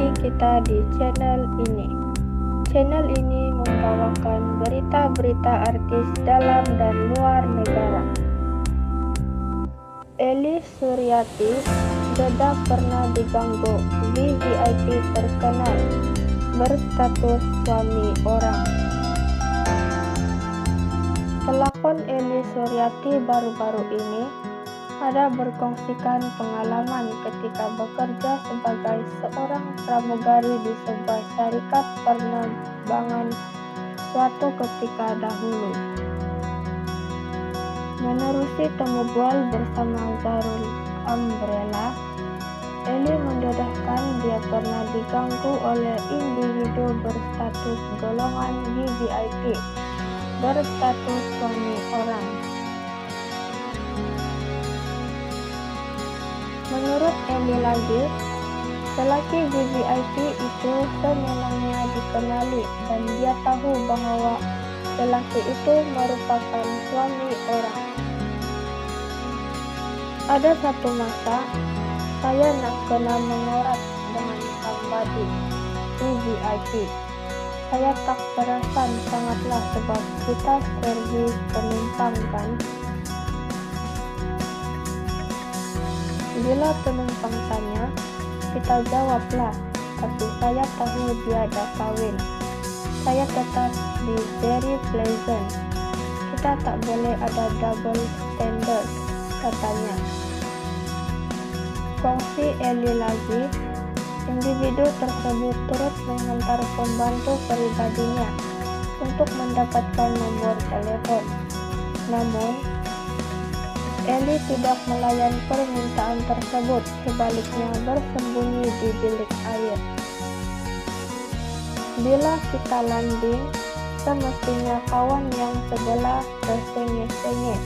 lagi kita di channel ini. Channel ini membawakan berita-berita artis dalam dan luar negara. Elly Suryati sudah pernah diganggu VVIP terkenal berstatus suami orang. Pelakon Elly Suryati baru-baru ini ada berkongsikan pengalaman ketika bekerja sebagai seorang pramugari di sebuah syarikat penerbangan suatu ketika dahulu. Menerusi temu bual bersama Zarul Umbrella, Elly mendedahkan dia pernah diganggu oleh individu berstatus golongan VVIP berstatus suami orang. Menurut Elly lagi, lelaki VVIP itu sememangnya dikenali dan dia tahu bahwa lelaki itu merupakan suami orang. Ada satu masa, saya nak kena mengorat dengan somebody VVIP. Saya tak perasan sangatlah sebab kita servis penumpang kan. Bila penumpang tanya, kita jawablah, tapi saya tahu dia dah kawin. Saya tetap di very pleasant. Kita tak boleh ada double standard, katanya. Kongsi Elly lagi, individu tersebut turut menghantar pembantu pribadinya untuk mendapatkan nomor telepon. Namun, Elly tidak melayan permintaan tersebut, sebaliknya bersembunyi di bilik air. Bila kita landing, semestinya kawan yang sebelah tersengih-sengih.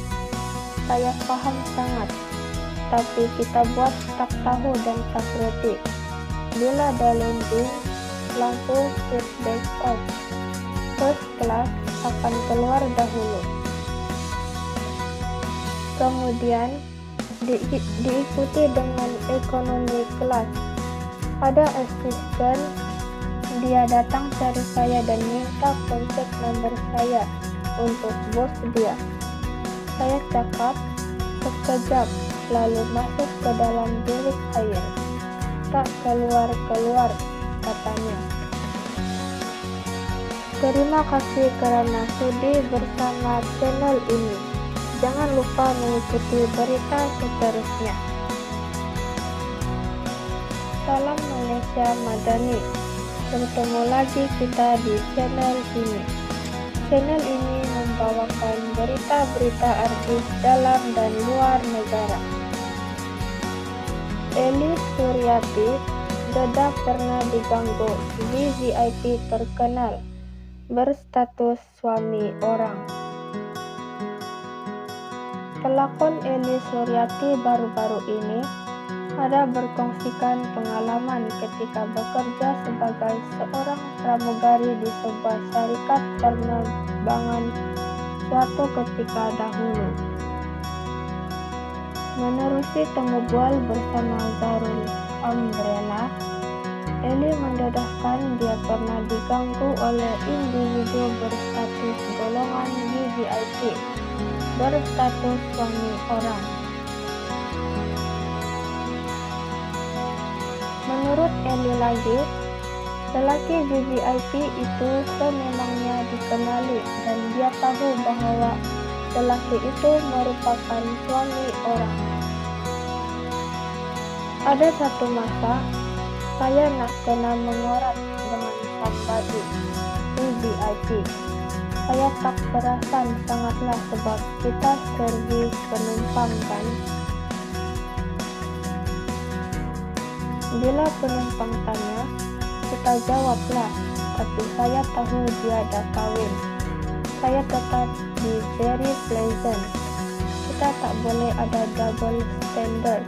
Saya paham sangat, tapi kita buat tak tahu dan tak reti. Bila dah landing, lampu seatbelt off. First class akan keluar dahulu. Kemudian diikuti dengan ekonomi kelas. Ada asisten, dia datang cari saya dan minta kontak nomor saya untuk bos dia. Saya cakap sekejap, lalu masuk ke dalam bilik air. Tak keluar-keluar, katanya. Terima kasih kerana sudi bersama channel ini. Jangan lupa mengikuti berita seterusnya. Salam Malaysia Madani. Bertemu lagi kita di channel ini. Channel ini membawakan berita-berita artis dalam dan luar negara. Elly Suryati sudah pernah diganggu VVIP terkenal berstatus suami orang. Pelakon Elly Suryati baru-baru ini ada berkongsikan pengalaman ketika bekerja sebagai seorang pramugari di sebuah syarikat penerbangan suatu ketika dahulu. Menerusi temu bual bersama Zarul Umbrella, Elly mendedahkan dia pernah diganggu oleh individu berstatus golongan VVIP berstatus suami orang. Menurut Elly lagi, lelaki VVIP itu sememangnya dikenali dan dia tahu bahwa lelaki itu merupakan suami orang. Ada satu masa, saya nak kena mengorat dengan somebody VVIP. Saya tak perasan sangatlah sebab kita servis penumpang kan. Bila penumpang tanya, kita jawablah, tapi saya tahu dia dah kawin. Saya tetap di very pleasant. Kita tak boleh ada double standard,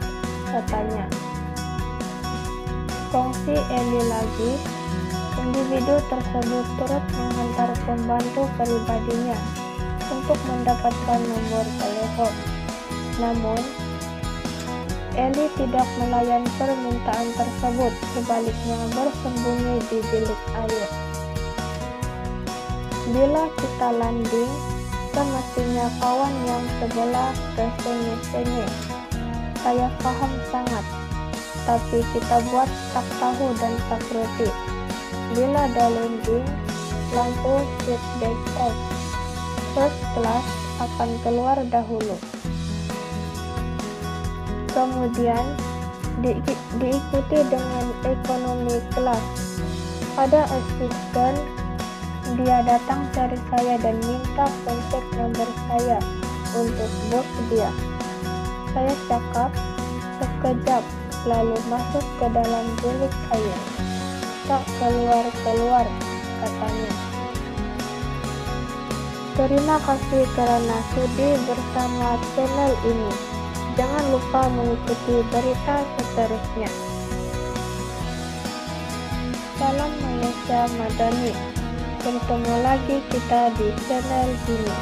katanya. Kongsi Elly lagi, individu tersebut turut menghantar pembantu pribadinya untuk mendapatkan nomor telepon. Namun, Eli tidak melayan permintaan tersebut, sebaliknya bersembunyi di bilik air. Bila kita landing, semestinya kawan yang sebelah tersengih-sengih. Saya paham sangat, tapi kita buat tak tahu dan tak roti. Bila ada landing, lampu seat back off. First class akan keluar dahulu. Kemudian diikuti dengan economy class. Ada asisten, dia datang cari saya dan minta kontak nomor saya untuk bos dia. Saya cakap sekejap, lalu masuk ke dalam bilik air. Tak keluar-keluar, katanya. Terima kasih karena sudi bersama channel ini. Jangan lupa mengikuti berita seterusnya. Salam Malaysia Madani. Bertemu lagi kita di channel ini.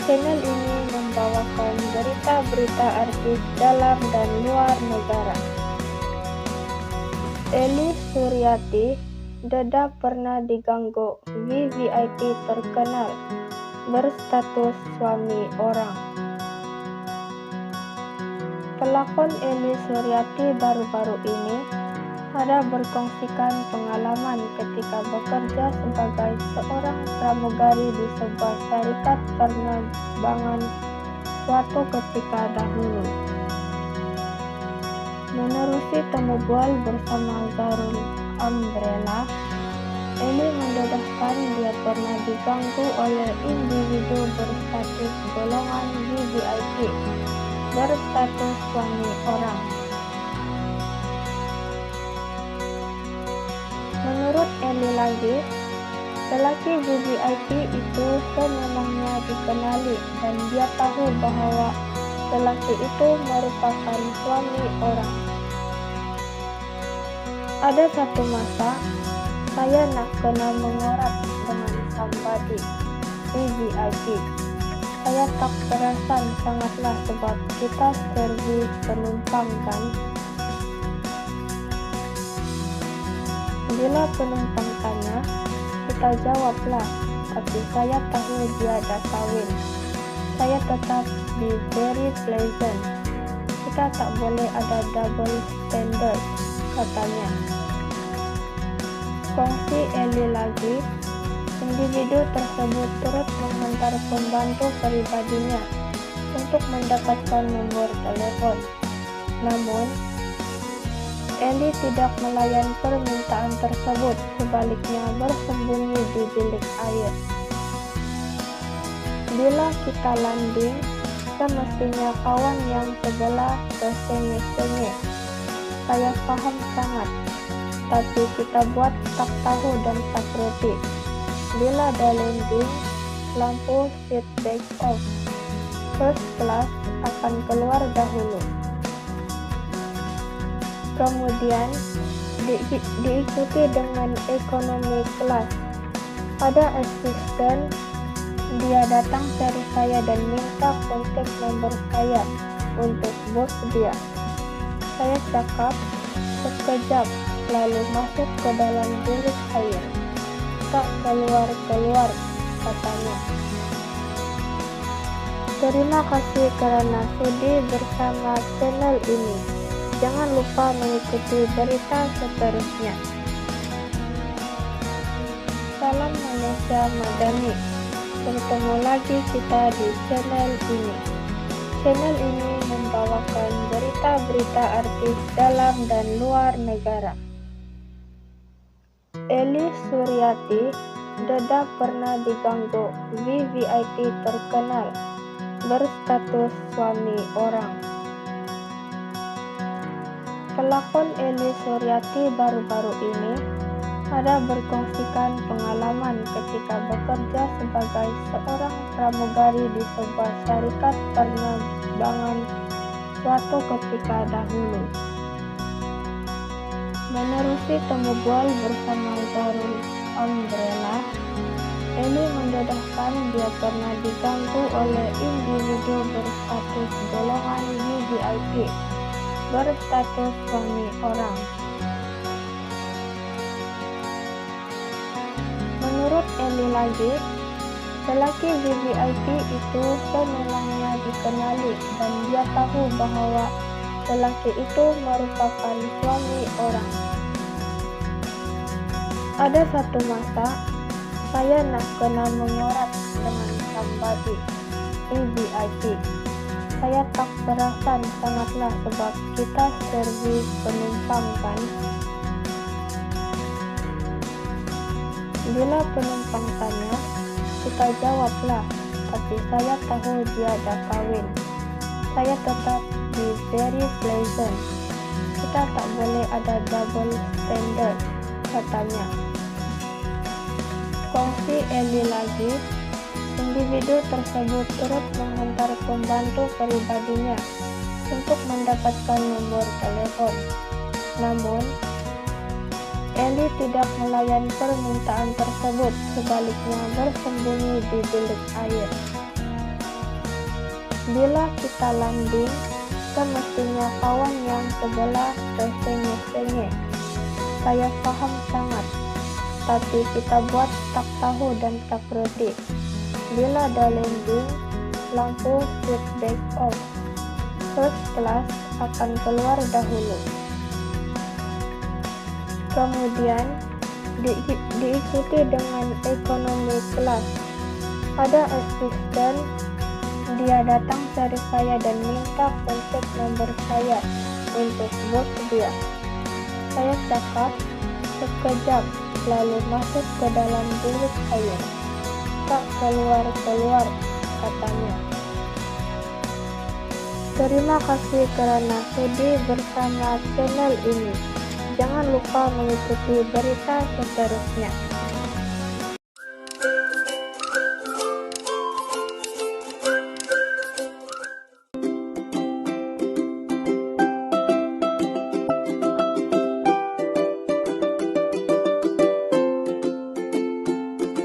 Channel ini membawakan berita-berita artis dalam dan luar negara. Eli Suryati, Deda pernah diganggu VVIP terkenal, berstatus suami orang. Pelakon Eli Suryati baru-baru ini ada berkongsikan pengalaman ketika bekerja sebagai seorang pramugari di sebuah syarikat penerbangan suatu ketika dahulu. Menerusi temu bual bersama Zarul Umbrella, Eli mendedahkan dia pernah diganggu oleh individu berstatus golongan VVIP, berstatus suami orang. Menurut Eli lagi, lelaki VVIP itu sememangnya dikenali dan dia tahu bahwa lelaki itu merupakan suami orang. Ada satu masa, saya nak kena mengorat dengan somebody VVIP. Saya tak perasan sangatlah sebab kita servis penumpang kan. Bila penumpang tanya, kita jawablah, tapi saya tahu dia dah kahwin. Saya tetap be very pleasant. Kita tak boleh ada double standard, katanya. Kongsi Eli lagi, individu tersebut turut menghantar pembantu pribadinya untuk mendapatkan nomor telepon. Namun, Eli tidak melayan permintaan tersebut, sebaliknya bersembunyi di bilik air. Bila kita landing, semestinya kawan yang sebelah tersengih-sengih. Saya paham sangat, tapi kita buat tak tahu dan tak roti. Bila ada landing, lampu seat back off. First class akan keluar dahulu. Kemudian diikuti dengan economy class. Ada asisten, dia datang cari saya dan minta kontak nomor saya untuk bos dia. Saya cakap sekejap, lalu masuk ke dalam bilik air. Tak keluar-keluar, katanya. Terima kasih karena sudi bersama channel ini. Jangan lupa mengikuti berita seterusnya. Salam Malaysia Madani. Bertemu lagi kita di channel ini. Channel ini membawakan berita-berita artis dalam dan luar negara. Eli Suryati, Deda pernah diganggu VVIP terkenal, berstatus suami orang. Pelakon Eli Suryati baru-baru ini ada berkongsikan pengalaman ketika bekerja sebagai seorang pramugari di sebuah syarikat penerbangan suatu ketika dahulu. Menerusi temu bual bersama Zarul Umbrella, Eli mendedahkan dia pernah diganggu oleh individu berstatus golongan VVIP, berstatus suami orang. Menurut Eli lagi, lelaki VVIP itu semulanya dikenali dan dia tahu bahwa lelaki itu merupakan suami orang. Ada satu masa, saya nak kena mengorat dengan somebody VVIP. Saya tak perasan sangatlah sebab kita servis penumpang kan. Bila penumpang tanya, kita jawablah, tapi saya tahu dia dah kahwin. Saya tetap be very pleasant. Kita tak boleh ada double standard, katanya. Kongsi Eli lagi, individu tersebut turut menghantar pembantu pribadinya untuk mendapatkan nomor telepon. Namun, Eli tidak melayan permintaan tersebut, sebaliknya bersembunyi di bilik air. Bila kita landing, semestinya kawan yang sebelah tersengih-sengih. Saya paham sangat, tapi kita buat tak tahu dan tak reti. Bila dah landing, lampu seatbelt off. First class akan keluar dahulu. Kemudian diikuti dengan economy class. Ada asisten, dia datang cari saya dan minta kontak nomor saya untuk bos dia. Saya cakap sekejap, lalu masuk ke dalam bilik air. Tak keluar-keluar, katanya. Terima kasih kerana sudi bersama channel ini. Jangan lupa mengikuti berita seterusnya.